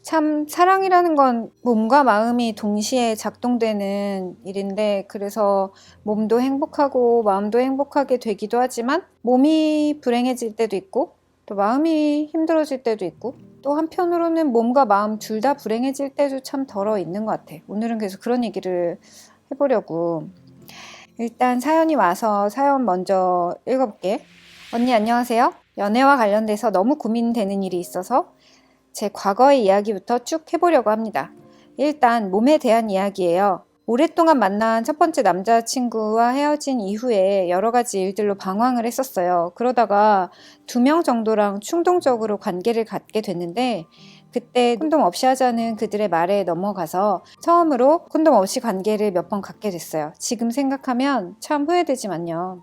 참 사랑이라는 건 몸과 마음이 동시에 작동되는 일인데, 그래서 몸도 행복하고 마음도 행복하게 되기도 하지만 몸이 불행해질 때도 있고 또 마음이 힘들어질 때도 있고, 또 한편으로는 몸과 마음 둘 다 불행해질 때도 참 덜어 있는 것 같아. 오늘은 그래서 그런 얘기를 해보려고. 일단 사연이 와서 사연 먼저 읽어볼게. 언니 안녕하세요. 연애와 관련돼서 너무 고민되는 일이 있어서 제 과거의 이야기부터 쭉 해보려고 합니다. 일단 몸에 대한 이야기예요. 오랫동안 만난 첫 번째 남자친구와 헤어진 이후에 여러 가지 일들로 방황을 했었어요. 그러다가 2명 정도랑 충동적으로 관계를 갖게 됐는데, 그때 콘돔 없이 하자는 그들의 말에 넘어가서 처음으로 콘돔 없이 관계를 몇 번 갖게 됐어요. 지금 생각하면 참 후회되지만요.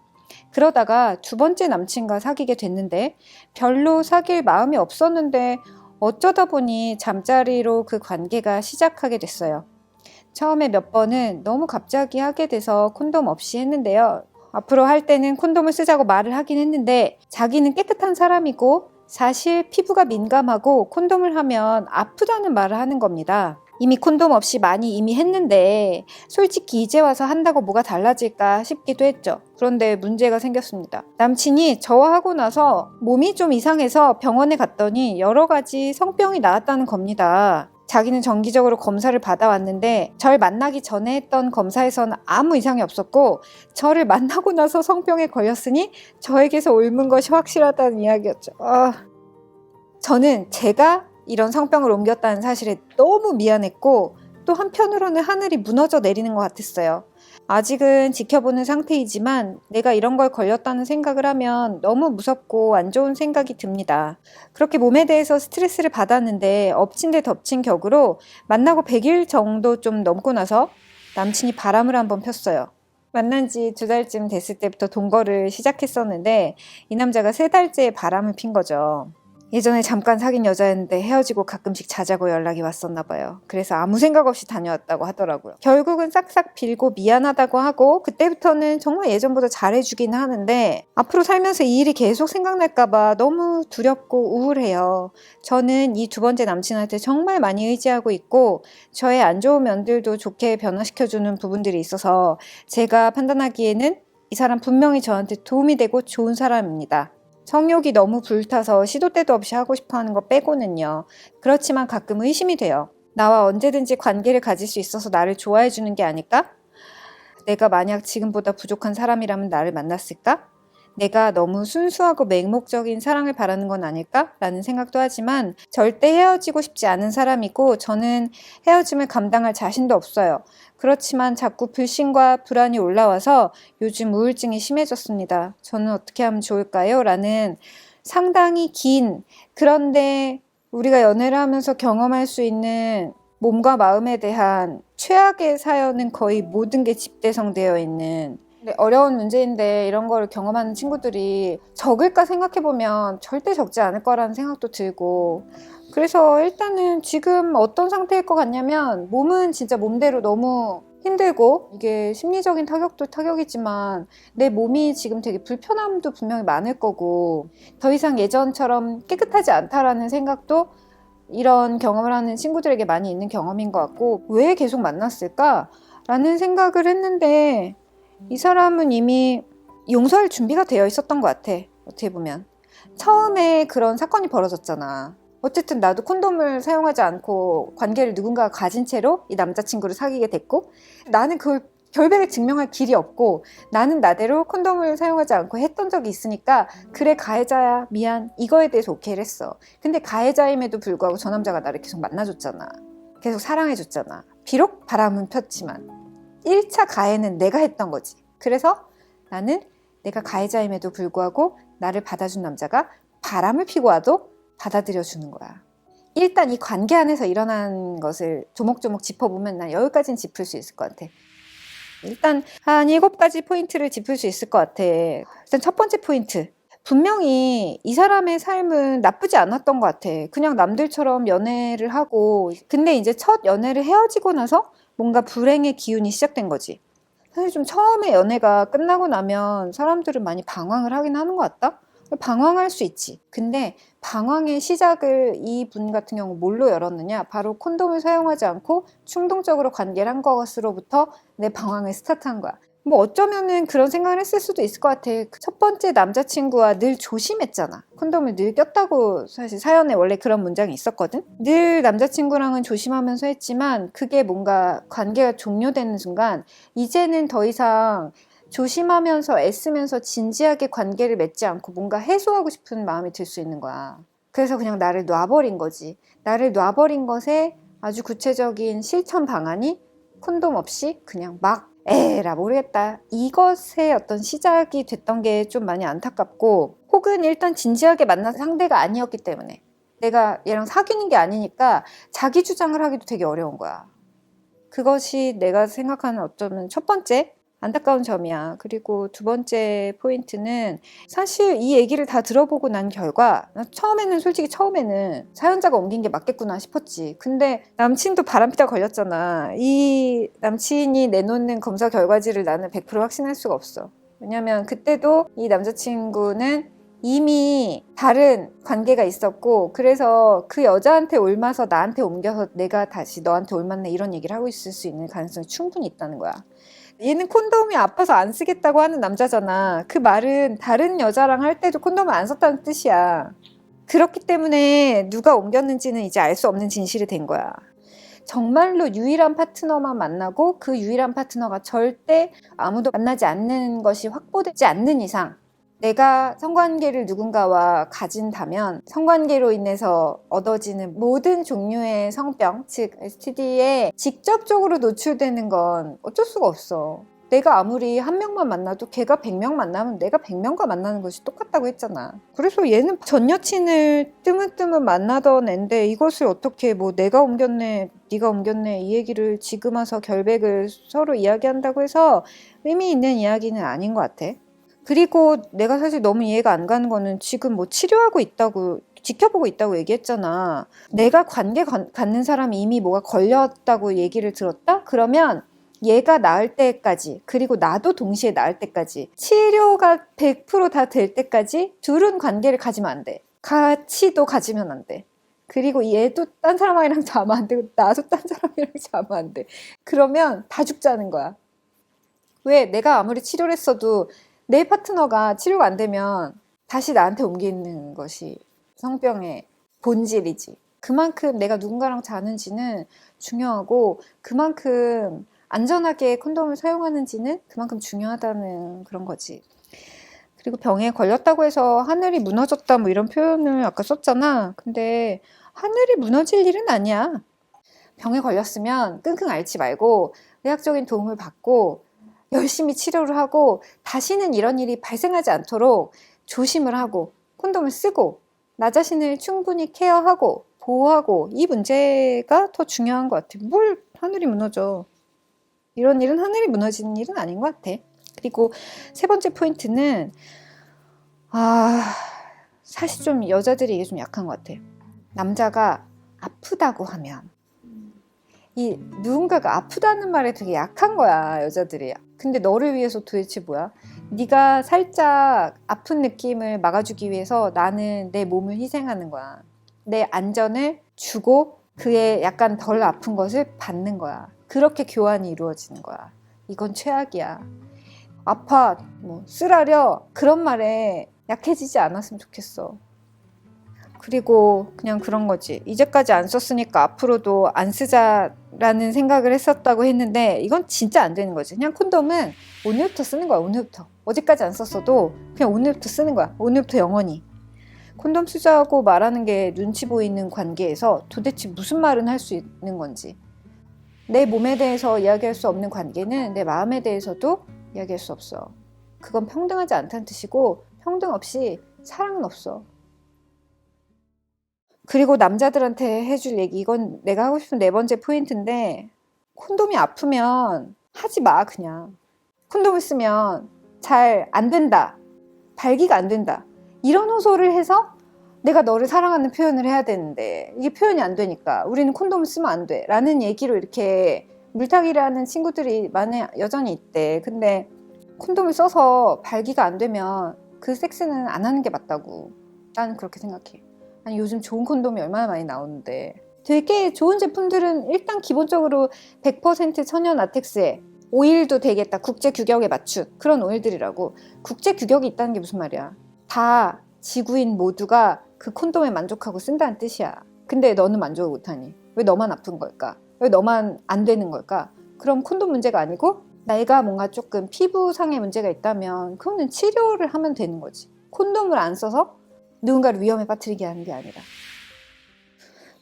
그러다가 2번째 남친과 사귀게 됐는데 별로 사귈 마음이 없었는데 어쩌다 보니 잠자리로 그 관계가 시작하게 됐어요. 처음에 몇 번은 너무 갑자기 하게 돼서 콘돔 없이 했는데요. 앞으로 할 때는 콘돔을 쓰자고 말을 하긴 했는데 자기는 깨끗한 사람이고 사실 피부가 민감하고 콘돔을 하면 아프다는 말을 하는 겁니다. 이미 콘돔 없이 많이 이미 했는데 솔직히 이제 와서 한다고 뭐가 달라질까 싶기도 했죠. 그런데 문제가 생겼습니다. 남친이 저와 하고 나서 몸이 좀 이상해서 병원에 갔더니 여러 가지 성병이 나왔다는 겁니다. 자기는 정기적으로 검사를 받아왔는데 절 만나기 전에 했던 검사에서는 아무 이상이 없었고, 저를 만나고 나서 성병에 걸렸으니 저에게서 옮은 것이 확실하다는 이야기였죠. 저는 제가 이런 성병을 옮겼다는 사실에 너무 미안했고, 또 한편으로는 하늘이 무너져 내리는 것 같았어요. 아직은 지켜보는 상태이지만 내가 이런 걸 걸렸다는 생각을 하면 너무 무섭고 안 좋은 생각이 듭니다. 그렇게 몸에 대해서 스트레스를 받았는데 엎친 데 덮친 격으로 만나고 100일 정도 좀 넘고 나서 남친이 바람을 한번 폈어요. 만난 지 2달쯤 됐을 때부터 동거를 시작했었는데 이 남자가 3달째 바람을 핀 거죠. 예전에 잠깐 사귄 여자였는데 헤어지고 가끔씩 자자고 연락이 왔었나 봐요. 그래서 아무 생각 없이 다녀왔다고 하더라고요. 결국은 싹싹 빌고 미안하다고 하고, 그때부터는 정말 예전보다 잘해주긴 하는데 앞으로 살면서 이 일이 계속 생각날까봐 너무 두렵고 우울해요. 저는 이 2번째 남친한테 정말 많이 의지하고 있고 저의 안 좋은 면들도 좋게 변화시켜주는 부분들이 있어서 제가 판단하기에는 이 사람 분명히 저한테 도움이 되고 좋은 사람입니다. 성욕이 너무 불타서 시도 때도 없이 하고 싶어 하는 거 빼고는요. 그렇지만 가끔 의심이 돼요. 나와 언제든지 관계를 가질 수 있어서 나를 좋아해 주는 게 아닐까? 내가 만약 지금보다 부족한 사람이라면 나를 만났을까? 내가 너무 순수하고 맹목적인 사랑을 바라는 건 아닐까? 라는 생각도 하지만 절대 헤어지고 싶지 않은 사람이고 저는 헤어짐을 감당할 자신도 없어요. 그렇지만 자꾸 불신과 불안이 올라와서 요즘 우울증이 심해졌습니다. 저는 어떻게 하면 좋을까요? 라는 상당히 긴, 그런데 우리가 연애를 하면서 경험할 수 있는 몸과 마음에 대한 최악의 사연은 거의 모든 게 집대성되어 있는, 근데 어려운 문제인데 이런 거를 경험하는 친구들이 적을까 생각해보면 절대 적지 않을 거라는 생각도 들고, 그래서 일단은 지금 어떤 상태일 것 같냐면 몸은 진짜 몸대로 너무 힘들고 이게 심리적인 타격도 타격이지만 내 몸이 지금 되게 불편함도 분명히 많을 거고, 더 이상 예전처럼 깨끗하지 않다라는 생각도 이런 경험을 하는 친구들에게 많이 있는 경험인 것 같고, 왜 계속 만났을까? 라는 생각을 했는데 이 사람은 이미 용서할 준비가 되어 있었던 것 같아. 어떻게 보면 처음에 그런 사건이 벌어졌잖아. 어쨌든 나도 콘돔을 사용하지 않고 관계를 누군가가 가진 채로 이 남자친구를 사귀게 됐고, 나는 그걸 결백에 증명할 길이 없고 나는 나대로 콘돔을 사용하지 않고 했던 적이 있으니까 그래 가해자야 미안 이거에 대해서 오케이를 했어. 근데 가해자임에도 불구하고 저 남자가 나를 계속 만나줬잖아. 계속 사랑해줬잖아. 비록 바람은 폈지만 1차 가해는 내가 했던 거지. 그래서 나는 내가 가해자임에도 불구하고 나를 받아준 남자가 바람을 피고 와도 받아들여주는 거야. 일단 이 관계 안에서 일어난 것을 조목조목 짚어보면 난 여기까지는 짚을 수 있을 것 같아. 일단 한 7가지 포인트를 짚을 수 있을 것 같아. 일단 첫 번째 포인트. 분명히 이 사람의 삶은 나쁘지 않았던 것 같아. 그냥 남들처럼 연애를 하고, 근데 이제 첫 연애를 헤어지고 나서 뭔가 불행의 기운이 시작된 거지. 사실 좀 처음에 연애가 끝나고 나면 사람들은 많이 방황을 하긴 하는 것 같다? 방황할 수 있지. 근데 방황의 시작을 이분 같은 경우 뭘로 열었느냐? 바로 콘돔을 사용하지 않고 충동적으로 관계를 한 것으로부터 내 방황을 스타트한 거야. 뭐 어쩌면은 그런 생각을 했을 수도 있을 것 같아. 첫 번째 남자친구와 늘 조심했잖아. 콘돔을 늘 꼈다고 사실 사연에 원래 그런 문장이 있었거든. 늘 남자친구랑은 조심하면서 했지만 그게 뭔가 관계가 종료되는 순간 이제는 더 이상 조심하면서 애쓰면서 진지하게 관계를 맺지 않고 뭔가 해소하고 싶은 마음이 들 수 있는 거야. 그래서 그냥 나를 놔버린 거지. 나를 놔버린 것에 아주 구체적인 실천 방안이 콘돔 없이 그냥 막 에라 모르겠다. 이것의 어떤 시작이 됐던 게 좀 많이 안타깝고, 혹은 일단 진지하게 만난 상대가 아니었기 때문에 내가 얘랑 사귀는 게 아니니까 자기 주장을 하기도 되게 어려운 거야. 그것이 내가 생각하는 어쩌면 첫 번째 안타까운 점이야. 그리고 두 번째 포인트는 사실 이 얘기를 다 들어보고 난 결과 솔직히 처음에는 사연자가 옮긴 게 맞겠구나 싶었지. 근데 남친도 바람피다 걸렸잖아. 이 남친이 내놓는 검사 결과지를 나는 100% 확신할 수가 없어. 왜냐면 그때도 이 남자친구는 이미 다른 관계가 있었고, 그래서 그 여자한테 옮아서 나한테 옮겨서 내가 다시 너한테 옮았네 이런 얘기를 하고 있을 수 있는 가능성이 충분히 있다는 거야. 얘는 콘돔이 아파서 안 쓰겠다고 하는 남자잖아. 그 말은 다른 여자랑 할 때도 콘돔을 안 썼다는 뜻이야. 그렇기 때문에 누가 옮겼는지는 이제 알 수 없는 진실이 된 거야. 정말로 유일한 파트너만 만나고 그 유일한 파트너가 절대 아무도 만나지 않는 것이 확보되지 않는 이상, 내가 성관계를 누군가와 가진다면 성관계로 인해서 얻어지는 모든 종류의 성병, 즉 STD에 직접적으로 노출되는 건 어쩔 수가 없어. 내가 아무리 한 명만 만나도 걔가 100명 만나면 내가 100명과 만나는 것이 똑같다고 했잖아. 그래서 얘는 전 여친을 뜨문뜨문 만나던 앤데 이것을 어떻게 뭐 내가 옮겼네 네가 옮겼네 이 얘기를 지금 와서 결백을 서로 이야기한다고 해서 의미 있는 이야기는 아닌 것 같아. 그리고 내가 사실 너무 이해가 안 가는 거는 지금 뭐 치료하고 있다고 지켜보고 있다고 얘기했잖아. 내가 관계 갖는 사람이 이미 뭐가 걸렸다고 얘기를 들었다? 그러면 얘가 나을 때까지, 그리고 나도 동시에 나을 때까지, 치료가 100% 다 될 때까지 둘은 관계를 가지면 안 돼. 같이도 가지면 안 돼. 그리고 얘도 딴 사람이랑 자면 안 되고 나도 딴 사람이랑 자면 안 돼. 그러면 다 죽자는 거야. 왜? 내가 아무리 치료를 했어도 내 파트너가 치료가 안 되면 다시 나한테 옮기는 것이 성병의 본질이지. 그만큼 내가 누군가랑 자는지는 중요하고, 그만큼 안전하게 콘돔을 사용하는지는 그만큼 중요하다는 그런 거지. 그리고 병에 걸렸다고 해서 하늘이 무너졌다 뭐 이런 표현을 아까 썼잖아. 근데 하늘이 무너질 일은 아니야. 병에 걸렸으면 끙끙 앓지 말고 의학적인 도움을 받고 열심히 치료를 하고 다시는 이런 일이 발생하지 않도록 조심을 하고 콘돔을 쓰고 나 자신을 충분히 케어하고 보호하고, 이 문제가 더 중요한 것 같아. 뭘 하늘이 무너져. 이런 일은 하늘이 무너지는 일은 아닌 것 같아. 그리고 세 번째 포인트는 사실 좀 여자들이 이게 좀 약한 것 같아. 남자가 아프다고 하면 이 누군가가 아프다는 말에 되게 약한 거야, 여자들이. 근데 너를 위해서 도대체 뭐야? 네가 살짝 아픈 느낌을 막아주기 위해서 나는 내 몸을 희생하는 거야. 내 안전을 주고 그의 약간 덜 아픈 것을 받는 거야. 그렇게 교환이 이루어지는 거야. 이건 최악이야. 아파, 뭐 쓰라려, 그런 말에 약해지지 않았으면 좋겠어. 그리고 그냥 그런 거지. 이제까지 안 썼으니까 앞으로도 안 쓰자라는 생각을 했었다고 했는데 이건 진짜 안 되는 거지. 그냥 콘돔은 오늘부터 쓰는 거야. 오늘부터. 어제까지 안 썼어도 그냥 오늘부터 쓰는 거야. 오늘부터 영원히. 콘돔 쓰자고 말하는 게 눈치 보이는 관계에서 도대체 무슨 말은 할 수 있는 건지. 내 몸에 대해서 이야기할 수 없는 관계는 내 마음에 대해서도 이야기할 수 없어. 그건 평등하지 않다는 뜻이고, 평등 없이 사랑은 없어. 그리고 남자들한테 해줄 얘기, 이건 내가 하고 싶은 네 번째 포인트인데, 콘돔이 아프면 하지 마. 그냥 콘돔을 쓰면 잘 안 된다, 발기가 안 된다, 이런 호소를 해서 내가 너를 사랑하는 표현을 해야 되는데 이게 표현이 안 되니까 우리는 콘돔을 쓰면 안 돼 라는 얘기로 이렇게 물타기를 하는 친구들이 여전히 있대. 근데 콘돔을 써서 발기가 안 되면 그 섹스는 안 하는 게 맞다고 나는 그렇게 생각해. 아니 요즘 좋은 콘돔이 얼마나 많이 나오는데. 되게 좋은 제품들은 일단 기본적으로 100% 천연 라텍스에 오일도 되게 다 국제 규격에 맞춘 그런 오일들이라고. 국제 규격이 있다는 게 무슨 말이야. 다 지구인 모두가 그 콘돔에 만족하고 쓴다는 뜻이야. 근데 너는 만족을 못하니? 왜 너만 아픈 걸까? 왜 너만 안 되는 걸까? 그럼 콘돔 문제가 아니고 내가 뭔가 조금 피부상의 문제가 있다면 그거는 치료를 하면 되는 거지. 콘돔을 안 써서 누군가를 위험에 빠뜨리게 하는 게 아니라.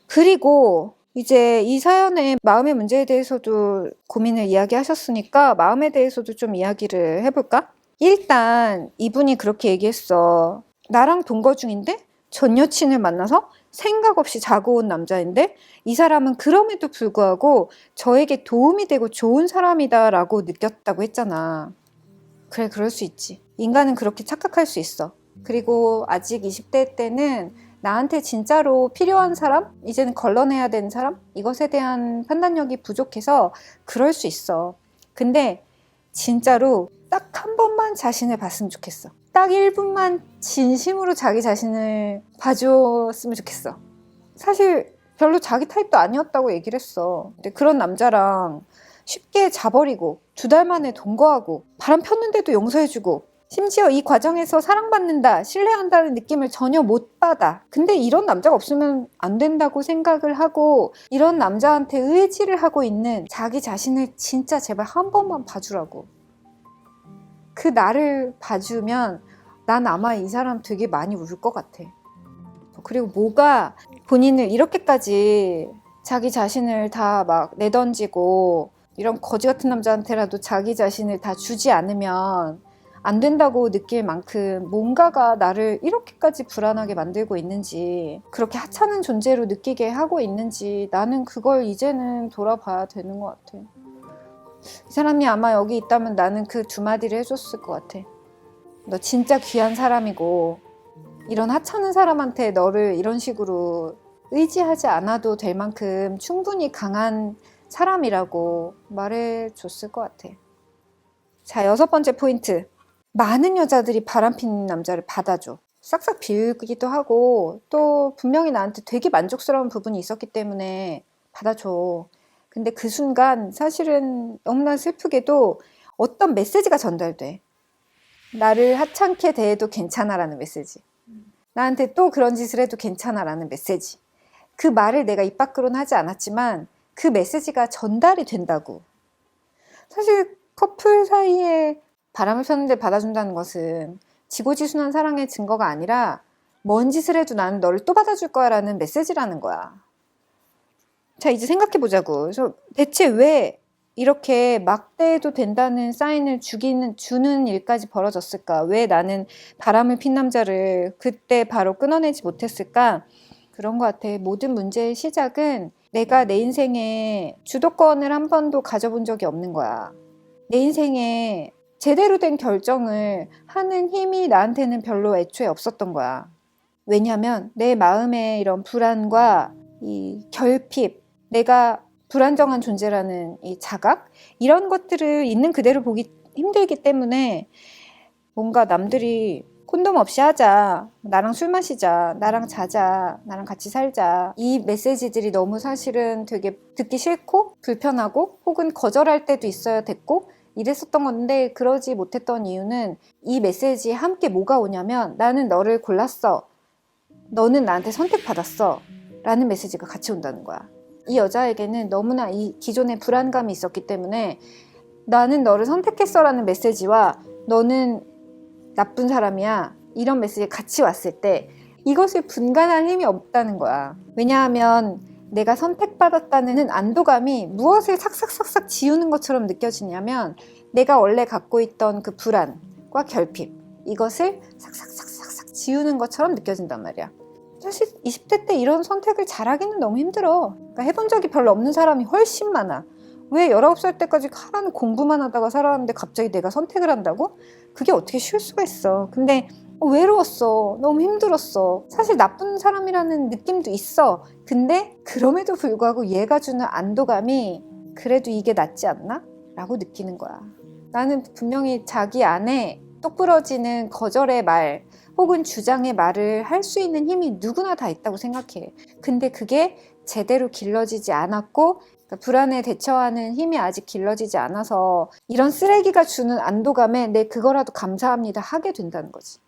그리고 이제 이 사연의 마음의 문제에 대해서도 고민을 이야기하셨으니까 마음에 대해서도 좀 이야기를 해볼까? 일단 이분이 그렇게 얘기했어. 나랑 동거 중인데 전 여친을 만나서 생각 없이 자고 온 남자인데 이 사람은 그럼에도 불구하고 저에게 도움이 되고 좋은 사람이다라고 느꼈다고 했잖아. 그래, 그럴 수 있지. 인간은 그렇게 착각할 수 있어. 그리고 아직 20대 때는 나한테 진짜로 필요한 사람? 이제는 걸러내야 되는 사람? 이것에 대한 판단력이 부족해서 그럴 수 있어. 근데 진짜로 딱 한 번만 자신을 봤으면 좋겠어. 딱 1분만 진심으로 자기 자신을 봐줬으면 좋겠어. 사실 별로 자기 타입도 아니었다고 얘기를 했어. 근데 그런 남자랑 쉽게 자버리고 2달 만에 동거하고 바람 폈는데도 용서해주고 심지어 이 과정에서 사랑받는다, 신뢰한다는 느낌을 전혀 못 받아. 근데 이런 남자가 없으면 안 된다고 생각을 하고 이런 남자한테 의지를 하고 있는 자기 자신을 진짜 제발 한 번만 봐주라고. 그 나를 봐주면 난 아마 이 사람 되게 많이 울 것 같아. 그리고 뭐가 본인을 이렇게까지 자기 자신을 다 막 내던지고 이런 거지 같은 남자한테라도 자기 자신을 다 주지 않으면 안 된다고 느낄 만큼 뭔가가 나를 이렇게까지 불안하게 만들고 있는지, 그렇게 하찮은 존재로 느끼게 하고 있는지 나는 그걸 이제는 돌아봐야 되는 것 같아. 이 사람이 아마 여기 있다면 나는 그 2마디를 해줬을 것 같아. 너 진짜 귀한 사람이고 이런 하찮은 사람한테 너를 이런 식으로 의지하지 않아도 될 만큼 충분히 강한 사람이라고 말해줬을 것 같아. 자, 6번째 포인트. 많은 여자들이 바람핀 남자를 받아줘. 싹싹 비우기도 하고 또 분명히 나한테 되게 만족스러운 부분이 있었기 때문에 받아줘. 근데 그 순간 사실은 너무나 슬프게도 어떤 메시지가 전달돼. 나를 하찮게 대해도 괜찮아라는 메시지. 나한테 또 그런 짓을 해도 괜찮아라는 메시지. 그 말을 내가 입 밖으로는 하지 않았지만 그 메시지가 전달이 된다고. 사실 커플 사이에 바람을 폈는데 받아준다는 것은 지고지순한 사랑의 증거가 아니라 뭔 짓을 해도 나는 너를 또 받아줄 거야 라는 메시지라는 거야. 자, 이제 생각해보자고. 그래서 대체 왜 이렇게 막대해도 된다는 사인을 주는 일까지 벌어졌을까? 왜 나는 바람을 핀 남자를 그때 바로 끊어내지 못했을까? 그런 것 같아. 모든 문제의 시작은 내가 내 인생에 주도권을 한 번도 가져본 적이 없는 거야. 내 인생에 제대로 된 결정을 하는 힘이 나한테는 별로 애초에 없었던 거야. 왜냐면 내 마음의 이런 불안과 이 결핍, 내가 불안정한 존재라는 이 자각, 이런 것들을 있는 그대로 보기 힘들기 때문에 뭔가 남들이 콘돔 없이 하자, 나랑 술 마시자, 나랑 자자, 나랑 같이 살자, 이 메시지들이 너무 사실은 되게 듣기 싫고 불편하고 혹은 거절할 때도 있어야 됐고 이랬었던 건데, 그러지 못했던 이유는 이 메시지에 함께 뭐가 오냐면 나는 너를 골랐어, 너는 나한테 선택받았어 라는 메시지가 같이 온다는 거야. 이 여자에게는 너무나 이 기존의 불안감이 있었기 때문에 나는 너를 선택했어 라는 메시지와 너는 나쁜 사람이야 이런 메시지가 같이 왔을 때 이것을 분간할 힘이 없다는 거야. 왜냐하면 내가 선택받았다는 안도감이 무엇을 삭삭삭삭 지우는 것처럼 느껴지냐면 내가 원래 갖고 있던 그 불안과 결핍, 이것을 삭삭삭삭삭 지우는 것처럼 느껴진단 말이야. 사실 20대 때 이런 선택을 잘하기는 너무 힘들어. 그러니까 해본 적이 별로 없는 사람이 훨씬 많아. 왜 19살 때까지 하라는 공부만 하다가 살았는데 갑자기 내가 선택을 한다고? 그게 어떻게 쉬울 수가 있어. 근데 외로웠어. 너무 힘들었어. 사실 나쁜 사람이라는 느낌도 있어. 근데 그럼에도 불구하고 얘가 주는 안도감이 그래도 이게 낫지 않나? 라고 느끼는 거야. 나는 분명히 자기 안에 똑부러지는 거절의 말 혹은 주장의 말을 할 수 있는 힘이 누구나 다 있다고 생각해. 근데 그게 제대로 길러지지 않았고 그러니까 불안에 대처하는 힘이 아직 길러지지 않아서 이런 쓰레기가 주는 안도감에 내 그거라도 감사합니다 하게 된다는 거지.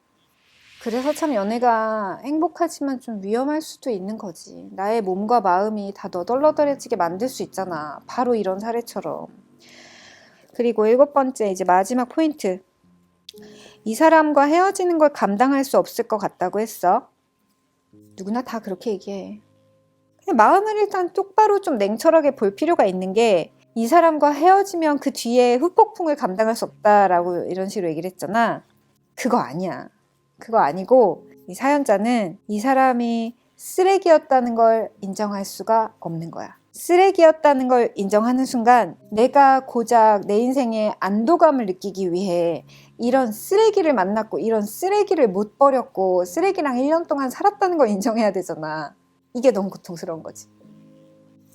그래서 참 연애가 행복하지만 좀 위험할 수도 있는 거지. 나의 몸과 마음이 다 너덜너덜해지게 만들 수 있잖아. 바로 이런 사례처럼. 그리고 7번째 이제 마지막 포인트. 이 사람과 헤어지는 걸 감당할 수 없을 것 같다고 했어. 누구나 다 그렇게 얘기해. 그냥 마음을 일단 똑바로 좀 냉철하게 볼 필요가 있는 게 이 사람과 헤어지면 그 뒤에 후폭풍을 감당할 수 없다라고 이런 식으로 얘기를 했잖아. 그거 아니야. 그거 아니고 이 사연자는 이 사람이 쓰레기였다는 걸 인정할 수가 없는 거야. 쓰레기였다는 걸 인정하는 순간 내가 고작 내 인생에 안도감을 느끼기 위해 이런 쓰레기를 만났고 이런 쓰레기를 못 버렸고 쓰레기랑 1년 동안 살았다는 걸 인정해야 되잖아. 이게 너무 고통스러운 거지.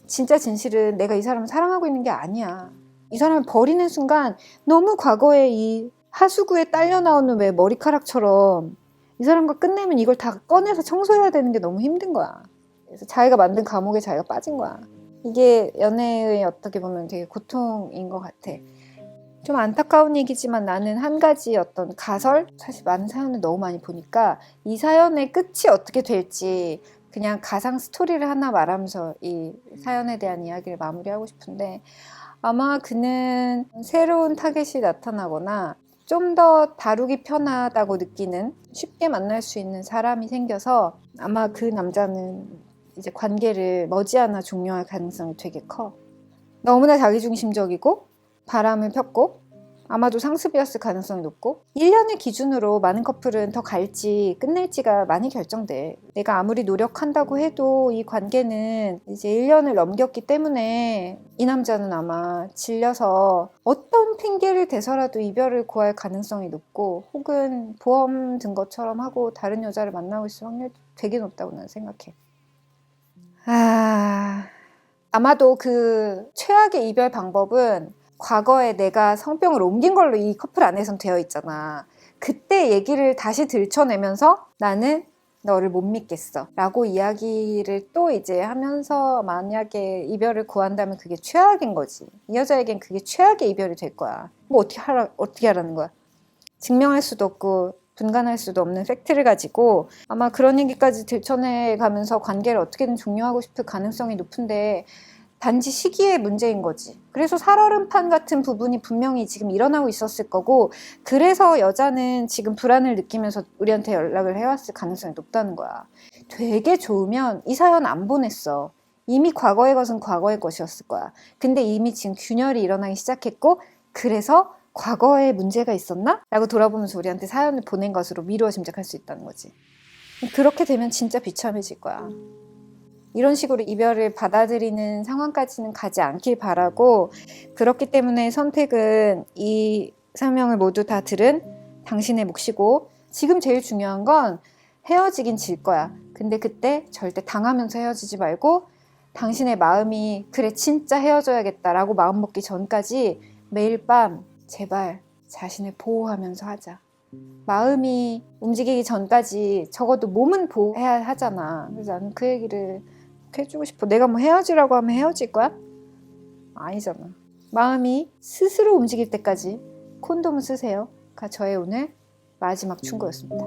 진짜 진실은 내가 이 사람을 사랑하고 있는 게 아니야. 이 사람을 버리는 순간 너무 과거에 이 하수구에 딸려 나오는 왜 머리카락처럼 이 사람과 끝내면 이걸 다 꺼내서 청소해야 되는 게 너무 힘든 거야. 그래서 자기가 만든 감옥에 자기가 빠진 거야. 이게 연애의 어떻게 보면 되게 고통인 것 같아. 좀 안타까운 얘기지만 나는 한 가지 어떤 가설? 사실 많은 사연을 너무 많이 보니까 이 사연의 끝이 어떻게 될지 그냥 가상 스토리를 하나 말하면서 이 사연에 대한 이야기를 마무리하고 싶은데 아마 그는 새로운 타겟이 나타나거나 좀 더 다루기 편하다고 느끼는 쉽게 만날 수 있는 사람이 생겨서 아마 그 남자는 이제 관계를 머지않아 종료할 가능성이 되게 커. 너무나 자기중심적이고 바람을 폈고 아마도 상습이었을 가능성이 높고 1년을 기준으로 많은 커플은 더 갈지 끝낼지가 많이 결정돼. 내가 아무리 노력한다고 해도 이 관계는 이제 1년을 넘겼기 때문에 이 남자는 아마 질려서 어떤 핑계를 대서라도 이별을 구할 가능성이 높고 혹은 보험 든 것처럼 하고 다른 여자를 만나고 있을 확률이 되게 높다고 나는 생각해. 아마도 그 최악의 이별 방법은 과거에 내가 성병을 옮긴 걸로 이 커플 안에선 되어 있잖아. 그때 얘기를 다시 들춰내면서 나는 너를 못 믿겠어 라고 이야기를 또 이제 하면서 만약에 이별을 구한다면 그게 최악인 거지. 이 여자에겐 그게 최악의 이별이 될 거야. 뭐 어떻게 하라는 거야. 증명할 수도 없고 분간할 수도 없는 팩트를 가지고 아마 그런 얘기까지 들춰내 가면서 관계를 어떻게든 종료하고 싶을 가능성이 높은데 단지 시기의 문제인 거지. 그래서 살얼음판 같은 부분이 분명히 지금 일어나고 있었을 거고 그래서 여자는 지금 불안을 느끼면서 우리한테 연락을 해왔을 가능성이 높다는 거야. 되게 좋으면 이 사연 안 보냈어. 이미 과거의 것은 과거의 것이었을 거야. 근데 이미 지금 균열이 일어나기 시작했고 그래서 과거에 문제가 있었나? 라고 돌아보면서 우리한테 사연을 보낸 것으로 미루어 짐작할 수 있다는 거지. 그렇게 되면 진짜 비참해질 거야. 이런 식으로 이별을 받아들이는 상황까지는 가지 않길 바라고 그렇기 때문에 선택은 이 설명을 모두 다 들은 당신의 몫이고 지금 제일 중요한 건 헤어지긴 질 거야. 근데 그때 절대 당하면서 헤어지지 말고 당신의 마음이 그래 진짜 헤어져야겠다라고 마음먹기 전까지 매일 밤 제발 자신을 보호하면서 하자. 마음이 움직이기 전까지 적어도 몸은 보호해야 하잖아. 그래서 나는 그 얘기를 해주고 싶어. 내가 뭐 헤어지라고 하면 헤어질 거야? 아니잖아. 마음이 스스로 움직일 때까지 콘돔을 쓰세요. 가 저의 오늘 마지막 충고였습니다.